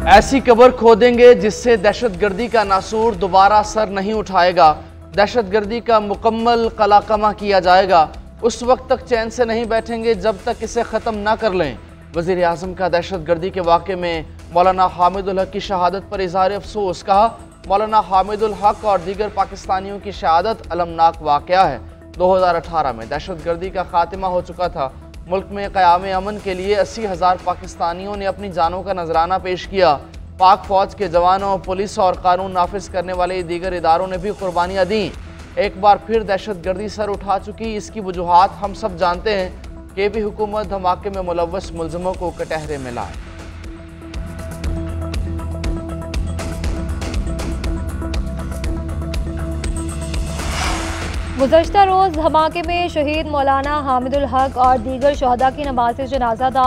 ऐसी कब्र खोदेंगे जिससे दहशतगर्दी का नासूर दोबारा सर नहीं उठाएगा। दहशतगर्दी का मुकम्मल कलाकमा किया जाएगा। उस वक्त तक चैन से नहीं बैठेंगे जब तक इसे ख़त्म ना कर लें। वज़ीर आज़म का दहशतगर्दी के वाक़े में मौलाना हामिदुल हक की शहादत पर इज़हार अफसोस। कहा, मौलाना हामिदुल हक और दीगर पाकिस्तानियों की शहादत अलमनाक वाक़या है। 2018 में दहशतगर्दी का खात्मा हो चुका था। मुल्क में क़याम अमन के लिए 80,000 पाकिस्तानियों ने अपनी जानों का नजराना पेश किया। पाक फ़ौज के जवानों, पुलिस और कानून नाफिज करने वाले दीगर इदारों ने भी कुर्बानियाँ दी। एक बार फिर दहशतगर्दी सर उठा चुकी। इसकी वजूहात हम सब जानते हैं। KB हुकूमत धमाके में मुलव्वस मुल्ज़िमों को कटहरे में लाए। गुज़श्ता रोज़ धमाके में शहीद मौलाना हामिदुल हक और दीगर शहदा की नमाज जनाजा था।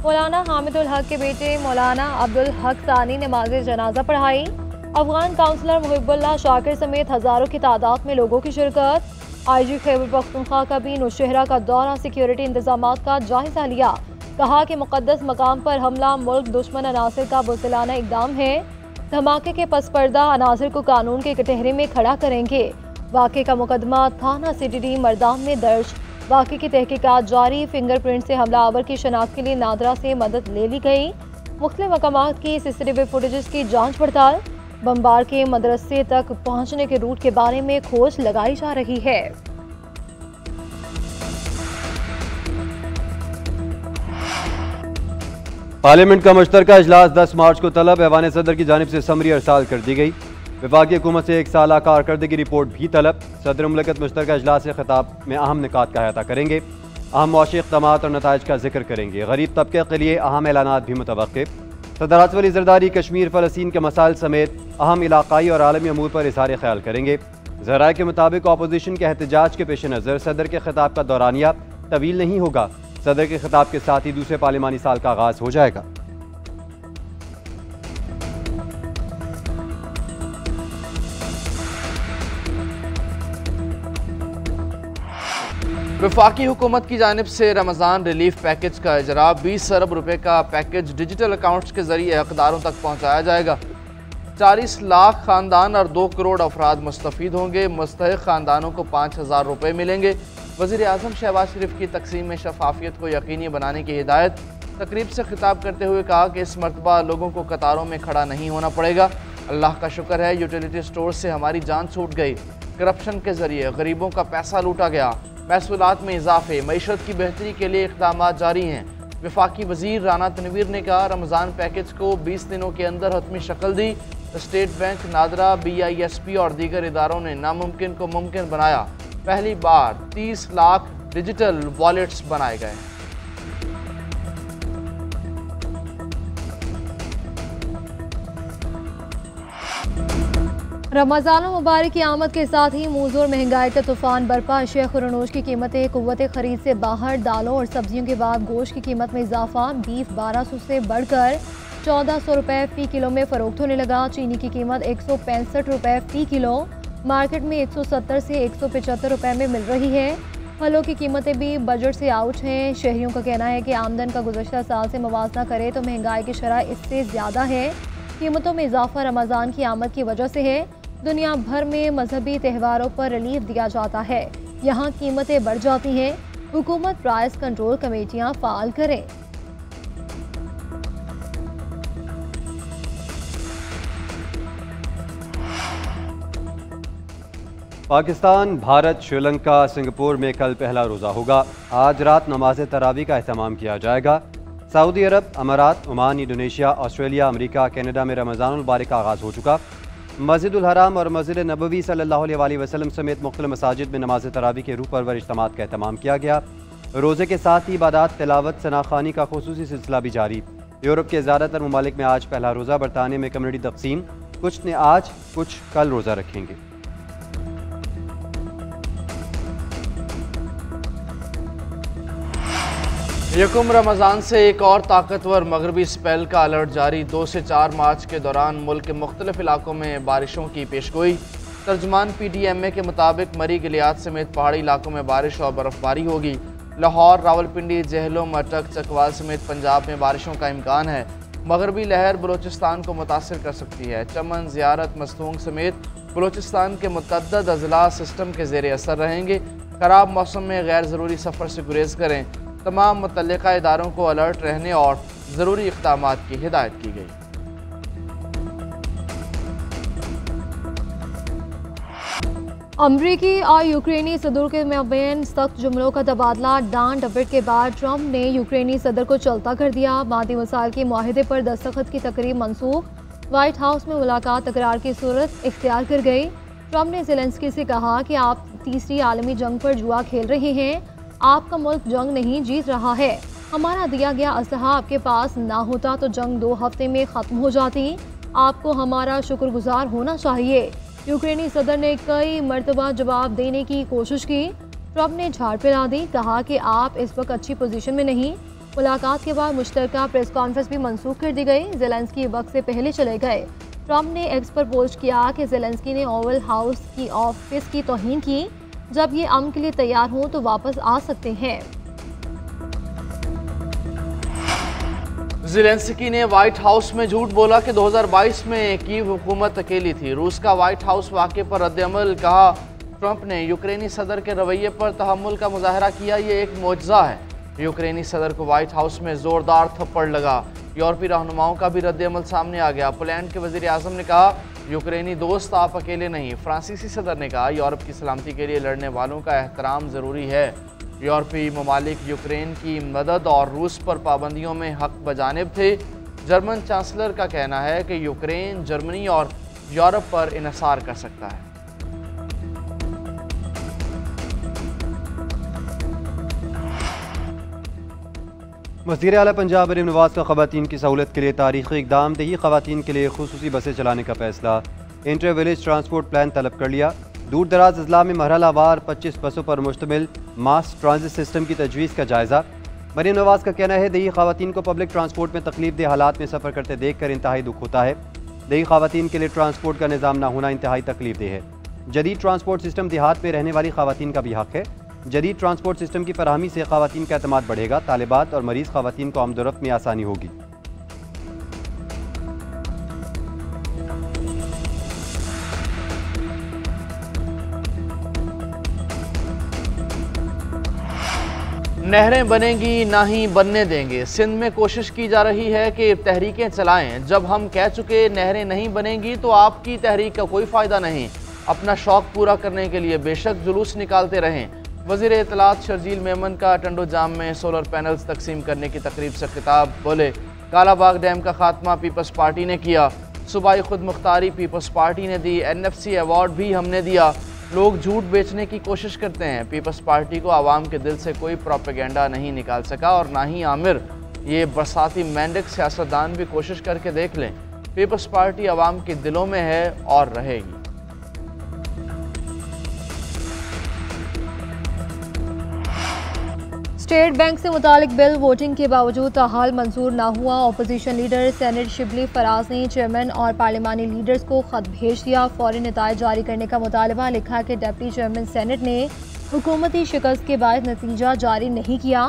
मौलाना हामिदुल हक के बेटे मौलाना अब्दुल हक सानी नमाज जनाजा पढ़ाई। अफगान काउंसलर मुहिब्बुल्लाह शाकिर समेत हज़ारों की तादाद में लोगों की शिरकत। IG खैबर पख्तूनख्वा का भी नौशहरा का दौरा सिक्योरिटी इंतजामात का जायजा लिया। कहा कि मुक़द्दस मकाम पर हमला मुल्क दुश्मन अनासर का बुज़दिलाना इक़दाम है। धमाके के पस पर्दा अनासर को कानून के कटहरे में खड़ा करेंगे। वाक़े का मुकदमा थाना CTD मरदाम में दर्ज। वाक़े की तहकीकात जारी। फिंगरप्रिंट से हमलावर की शनाख्त के लिए नादरा से मदद ले ली गई। मुख्तलिफ मकामात की CCTV फुटेज की जांच पड़ताल। बम्बार के मदरसे तक पहुंचने के रूट के बारे में खोज लगाई जा रही है। पार्लियामेंट का मुश्तरका इजलास 10 मार्च को तलब। ऐवान सदर की जानिब से समरी अरसाल कर दी गई। वफाकी हुकूमत से 1 साल कारकर्दगी रिपोर्ट भी तलब। सदर मुमलिकत मुश्तरका इजलास से खिताब में अहम निकात का अहाता करेंगे। अहम मुआशी इक़दामात और नताइज का जिक्र करेंगे। गरीब तबके के लिए अहम ऐलानात भी मुतवक्किफ़। सदर आसिफ अली ज़रदारी कश्मीर फ़लस्तीन के मसाइल समेत अहम इलाक़ाई और आलमी अमूर पर इज़हार ख़याल करेंगे। ज़राए के मुताबिक अपोजिशन के एहतजाज के पेश नज़र सदर के खिताब का दौरानिया तवील नहीं होगा। सदर के खिताब के साथ ही दूसरे पार्लिमानी साल का आगाज़ हो जाएगा। वफाकी हुकूमत की जानिब से रमज़ान रिलीफ पैकेज का इजरा 20 अरब रुपए का पैकेज डिजिटल अकाउंट्स के जरिए हकदारों तक पहुँचाया जाएगा। 40 लाख ख़ानदान और 2 करोड़ अफराद मुस्तफ़ीद होंगे। मुस्तहिक़ ख़ानदानों को 5,000 रुपये मिलेंगे। वज़ीर आज़म शहबाज शरीफ की तकसीम में शफाफियत को यकीनी बनाने की हिदायत। तकरीब से खिताब करते हुए कहा कि इस मरतबा लोगों को कतारों में खड़ा नहीं होना पड़ेगा। अल्लाह का शुक्र है यूटिलिटी स्टोर से हमारी जान छूट गई। करप्शन के जरिए गरीबों का पैसा लूटा गया। महसूलात में इजाफे, मईशत की बेहतरी के लिए इक़दाम जारी हैं। वफाकी वज़ीर राना तनवीर ने कहा, रमज़ान पैकेज को 20 दिनों के अंदर हतमी शक्ल दी। स्टेट बैंक, नादरा, BISP और दीगर इदारों ने नामुमकिन को मुमकिन बनाया। पहली बार 30 लाख डिजिटल वॉलेट्स बनाए गए। रमज़ान मुबारक की आमद के साथ ही मूज़ और महंगाई का तूफान बरपा। अशिया खुरनोश की कीमतें कुव्वत खरीद से बाहर। दालों और सब्जियों के बाद गोश्त की कीमत में इजाफा। बीफ 1200 से बढ़कर 1400 रुपये फ़ी किलो में फ़रोख्त होने लगा। चीनी की कीमत 165 रुपये फ़ी किलो मार्केट में 170 से 175 रुपये में मिल रही है। फलों की कीमतें भी बजट से आउट हैं। शहरियों का कहना है कि आमदन का गुज़श्ता साल से मवाजना करे तो महंगाई की शरह इससे ज़्यादा है। कीमतों में इजाफा रमज़ान की आमद की वजह से है। दुनिया भर में मजहबी त्योहारों पर रिलीफ दिया जाता है, यहाँ कीमतें बढ़ जाती हैं। हुकूमत प्राइस कंट्रोल कमेटियाँ फ़ाल करें। पाकिस्तान, भारत, श्रीलंका, सिंगापुर में कल पहला रोज़ा होगा। आज रात नमाज तरावी का एहतमाम किया जाएगा। सऊदी अरब, अमारात, Oman, Indonesia, Australia, America, Canada में रमज़ानुल मुबारक का आगाज़ हो चुका। मस्जिदुल हराम और मस्जिद नबवी सल्लल्लाहु अलैहि वसल्लम समेत मुख्तलिफ मसाजिद में नमाज तरावी के रूह परवर इज्तिमात का एहतमाम किया गया। रोज़े के साथ ही इबादत, तिलावत, सनाखानी का खुसूसी सिलसिला भी जारी। यूरोप के ज़्यादातर ममालिक में आज पहला रोज़ा। बरतानिया में कम्युनिटी तकसीम, कुछ ने आज कुछ कल रोज़ा रखेंगे। यकुम रमज़ान से एक और ताकतवर मगरबी स्पेल का अलर्ट जारी। 2 से 4 मार्च के दौरान मुल्क के मुख्तलिफ इलाकों में बारिशों की पेशगोई। तर्जमान PDMA के मुताबिक मरी गिलियात समेत पहाड़ी इलाकों में बारिश और बर्फबारी होगी। लाहौर, रावलपिंडी, जेहलम, अटक, चकवाल समेत पंजाब में बारिशों का इम्कान है। मगरबी लहर बलूचिस्तान को मुतासिर कर सकती है। चमन, ज़ियारत, मस्तूंग समेत बलूचिस्तान के मुतअद्दिद अजला सिस्टम के ज़ेर असर रहेंगे। खराब मौसम में गैर ज़रूरी सफ़र से गुरेज करें। तमाम मुतल्लिका इदारों को अलर्ट रहने और ज़रूरी इक़दामात की हिदायत की गई। अमरीकी और यूक्रेनी सदर के माबैन सख्त जुमलों का तबादला। डांट डपट के बाद ट्रंप ने यूक्रेनी सदर को चलता कर दिया। मादी मसाइल के मुआहदे पर दस्तखत की तकरीब मनसूख। व्हाइट हाउस में मुलाकात तकरार की सूरत इख्तियार कर गई। ट्रंप ने ज़ेलेंस्की से कहा कि आप तीसरी आलमी जंग पर जुआ खेल रहे हैं। आपका मुल्क जंग नहीं जीत रहा है। हमारा दिया गया असलहा आपके पास ना होता तो जंग 2 हफ्ते में ख़त्म हो जाती। आपको हमारा शुक्रगुजार होना चाहिए। यूक्रेनी सदर ने कई मरतबा जवाब देने की कोशिश की। ट्रंप ने झाड़ फैला दी, कहा कि आप इस वक्त अच्छी पोजीशन में नहीं। मुलाकात के बाद मुश्तरका प्रेस कॉन्फ्रेंस भी मनसूख कर दी गई। ज़ेलेंस्की वक्त से पहले चले गए। ट्रंप ने एक्स पर पोस्ट किया कि ज़ेलेंस्की ने ओवल हाउस की ऑफिस की तौहीन की। जब ये अमन के लिए तैयार हों तो वापस आ सकते हैं। ज़ेलेंस्की ने व्हाइट हाउस में झूठ बोला कि 2022 में कीव हुकूमत अकेली थी। रूस का व्हाइट हाउस वाक़े पर रद्द-ए-अमल। कहा, ट्रंप ने यूक्रेनी सदर के रवैये पर तहम्मुल का मुजाहरा किया, ये एक मोजज़ा है। यूक्रेनी सदर को व्हाइट हाउस में ज़ोरदार थप्पड़ लगा। यूरोपीय रहनुमाओं का भी रद्द-ए-अमल सामने आ गया। पोलैंड के वज़ीर आज़म ने कहा, यूक्रेनी दोस्त आप अकेले नहीं। फ्रांसीसी सदर ने कहा, यूरोप की सलामती के लिए लड़ने वालों का एहतराम ज़रूरी है। यूरोपीय ममालिक यूक्रेन की मदद और रूस पर पाबंदियों में हक बजानिब थे। जर्मन चांसलर का कहना है कि यूक्रेन जर्मनी और यूरोप पर इन्हिसार कर सकता है। वज़ीर आला पंजाब मरीम नवाज़ का ख़वातीन की सहूलत के लिए तारीख़ी इक़दाम। देही ख़वातीन के लिए खुसूसी बसें चलाने का फैसला। इंटर विलेज ट्रांसपोर्ट प्लान तलब कर लिया। दूर दराज अजला में मरहलावार 25 बसों पर मुश्तमिल मास ट्रांजिट सिस्टम की तजवीज़ का जायज़ा। मरीम नवाज़ का कहना है, देही ख़वातीन को पब्लिक ट्रांसपोर्ट में तकलीफ दे हालात में सफ़र करते देख कर इंतहाई दुख होता है। देही ख़वातीन के लिए ट्रांसपोर्ट का निज़ाम न होना इंतहाई तकलीफ दे है। जदीद ट्रांसपोर्ट सिस्टम देहात में रहने वाली ख़वातीन का भी हक़ है। जदीद ट्रांसपोर्ट सिस्टम की फराहमी से ख़वातीन का एतमाद बढ़ेगा। तालिबात और मरीज़ ख़वातीन को आमदोरफ्त में आसानी होगी। नहरें बनेंगी ना ही बनने देंगे। सिंध में कोशिश की जा रही है कि तहरीकें चलाएं। जब हम कह चुके नहरें नहीं बनेंगी तो आपकी तहरीक का कोई फ़ायदा नहीं। अपना शौक़ पूरा करने के लिए बेशक जुलूस निकालते रहें। वज़ीर इत्तलात शर्जील मेमन का टंडो जाम में सोलर पैनल्स तकसीम करने की तकरीब से खिताब। बोले, कालाबाग डैम का खात्मा पीपल्स पार्टी ने किया। सूबाई खुद मुख्तारी पीपल्स पार्टी ने दी। NFC अवार्ड भी हमने दिया। लोग झूठ बेचने की कोशिश करते हैं। पीपल्स पार्टी को आवाम के दिल से कोई प्रोपेगेंडा नहीं निकाल सका और ना ही आमिर। ये बरसाती मेंढक सियासतदान भी कोशिश करके देख लें। पीपल्स पार्टी आवाम के दिलों में है और रहेगी। स्टेट बैंक से मुतालिक बिल वोटिंग के बावजूद ताहाल मंजूर ना हुआ। Opposition leader senate Shibli Faraz ने चेयरमैन और पार्लिमानी लीडर्स को खत भेज दिया। फौरी नताइज जारी करने का मुतालबा। लिखा कि डिप्टी चेयरमैन सेनेट ने हुकूमती शिकस्त के बाद नतीजा जारी नहीं किया।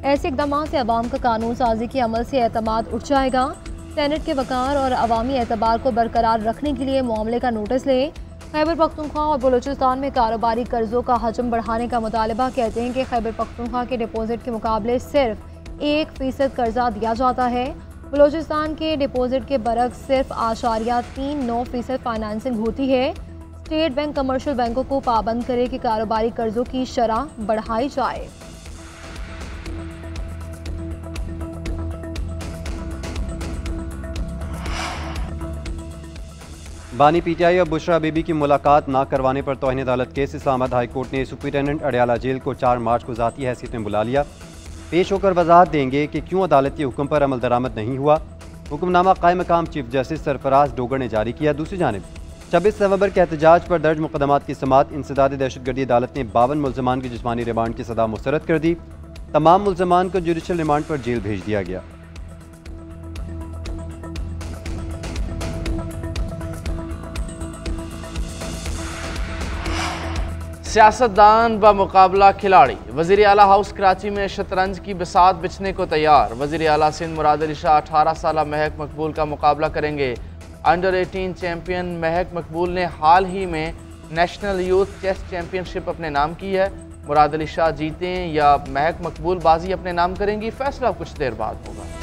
ऐसे इकदाम से अवाम का कानून साजी के अमल से एतमाद उठ जाएगा। सेनेट के वकार और अवामी एतबार को बरकरार रखने के लिए मामले का नोटिस ले। खैबर पख्तूनख्वा और बलूचिस्तान में कारोबारी कर्जों का हजम बढ़ाने का मुतालबा। कहते हैं कि खैबर पख्तूनख्वा के डिपॉजिट के मुकाबले सिर्फ 1% कर्जा दिया जाता है। बलूचिस्तान के डिपॉजिट के बरक्स सिर्फ 0.39% फाइनेंसिंग होती है। स्टेट बैंक कमर्शियल बैंकों को पाबंद करे कि कारोबारी कर्जों की शरह बढ़ाई जाए। बानी PTI और बुशरा बीबी की मुलाकात ना करवाने पर तौहीन अदालत केस। इस्लामाबाद हाई कोर्ट ने सुपरिटेंडेंट अडयाला जेल को 4 मार्च को ज़ाती हैसियत में बुला लिया। पेश होकर वजाहत देंगे कि क्यों अदालत के हुक्म पर अमल दरामद नहीं हुआ। हुक्मनामा कायम मकाम चीफ जस्टिस सरफराज डोगर ने जारी किया। दूसरी जानिब 26 नवंबर के एहतजाज पर दर्ज मुकदमात की समात। इंसदाद दहशतगर्दी अदालत ने 52 मुल्ज़मान की जिस्मानी रिमांड की सदा मुस्तरद कर दी। तमाम मुल्ज़मान को जुडिशल रिमांड पर जेल भेज दिया गया। सियासतदान व मुकाबला खिलाड़ी। वज़ीर आला हाउस कराची में शतरंज की बिसात बिछने को तैयार। वज़ीर आला सिंध मुराद अली शाह 18 साला महक मकबूल का मुकाबला करेंगे। अंडर 18 चैंपियन महक मकबूल ने हाल ही में नेशनल यूथ चेस चैंपियनशिप अपने नाम की है। मुराद अली शाह जीतें या महक मकबूल बाजी अपने नाम करेंगी, फैसला कुछ देर बाद होगा।